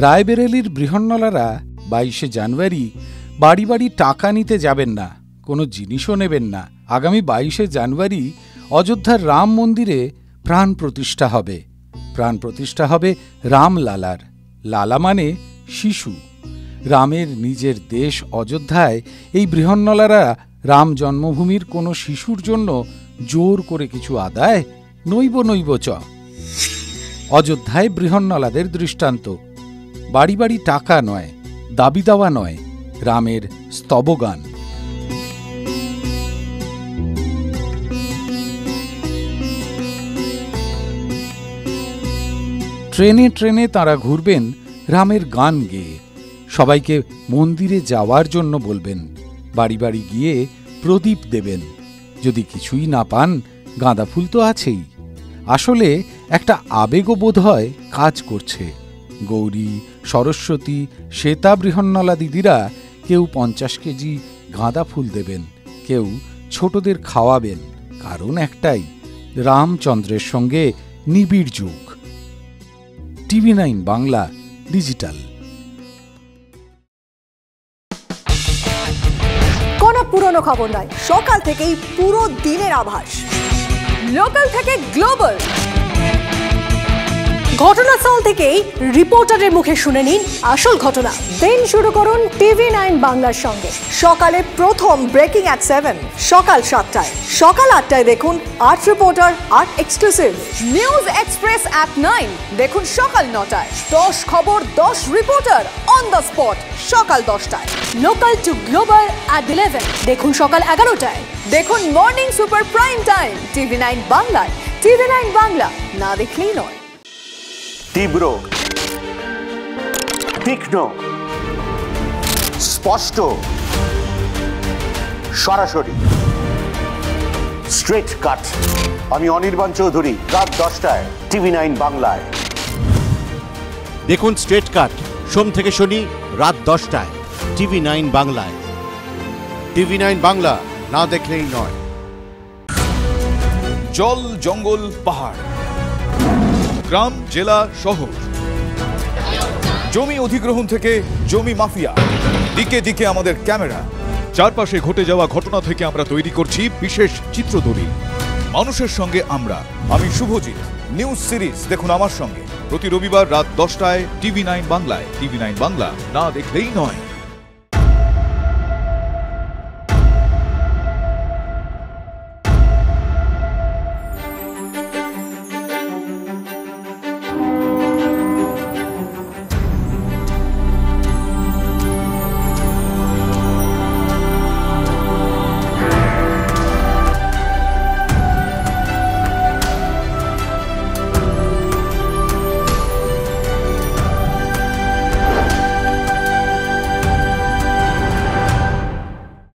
রায়বেরেলির বৃহন্নলারা 22শে জানুয়ারি বাড়ি বাড়ি টাকা নিতে যাবেন না, কোনো জিনিসও নেবেন না। আগামী 22শে জানুয়ারি অযোধ্যার রাম মন্দিরে প্রাণ প্রতিষ্ঠা হবে। প্রাণ প্রতিষ্ঠা হবে রামলালার। লালা মানে শিশু। রামের নিজের দেশ অযোধ্যায় এই বৃহন্নলারা রাম জন্মভূমির কোনো শিশুর জন্য জোর করে কিছু আদায় নৈব নৈব চ। অযোধ্যায় বৃহন্নলাদের দৃষ্টান্ত। বাড়ি বাড়ি টাকা নয়, দাবি দাওয়া নয়, রামের স্তবগান। ট্রেনে ট্রেনে তাঁরা ঘুরবেন রামের গান গেয়ে। সবাইকে মন্দিরে যাওয়ার জন্য বলবেন। বাড়ি বাড়ি গিয়ে প্রদীপ দেবেন। যদি কিছুই না পান, গাঁদা ফুল তো আছেই। আসলে একটা আবেগও বোধ হয় কাজ করছে। গৌরী, সরস্বতী, শ্বেতা বৃহন্নলা দিদিরা কেউ 50 কেজি গাঁদা ফুল দেবেন, কেউ ছোটদের খাওয়াবেন। কারণ একটাই, রামচন্দ্রের সঙ্গে নিবিড় যোগ। TV9 Bangla digital. কোনো পুরনো খবর নয়, সকাল থেকেই পুরো দিনের আভাস। লোকাল থেকে গ্লোবাল, ঘটনাস্থল থেকেই রিপোর্টারের মুখে শুনে নিন আসল ঘটনা। দিন শুরু করুন TV9 বাংলার সঙ্গে। সকালে প্রথম ব্রেকিং অ্যাট 7, সকাল 7টায়, সকাল 8টায় দেখুন 8 reporter 8 exclusive. News express at 9 দেখুন সকাল 9টায়। 10 খবর 10 রিপোর্টার অন দ্য স্পট সকাল 10টায়। লোকাল টু গ্লোবাল অ্যাট 11 দেখুন সকাল 11টায়। দেখুন morning super prime time TV9 বাংলায়। TV9 বাংলা, না দেখলেই নয়। তীব্র, তীক্ষ্ণ, স্পষ্ট, সরাসরি, স্ট্রেট কাট। আমি অনির্বাণ চৌধুরী, রাত 10টায় TV9 বাংলায়। দেখুন স্ট্রেট কাট সোম থেকে শনি রাত 10টায় TV9 বাংলায়। TV9 বাংলা, না দেখলেই নয়। জল, জঙ্গল, পাহাড়, গ্রাম, জেলা, শহর, জমি অধিগ্রহণ থেকে জমি মাফিয়া, দিকে দিকে আমাদের ক্যামেরা। চারপাশে ঘটে যাওয়া ঘটনা থেকে আমরা তৈরি করছি বিশেষ চিত্রদলিল। মানুষের সঙ্গে আমরা, আমি শুভজিৎ। নিউজ সিরিজ দেখুন আমার সঙ্গে প্রতি রবিবার রাত 10টায় TV9 বাংলায়। TV9 বাংলা, না দেখলেই নয়।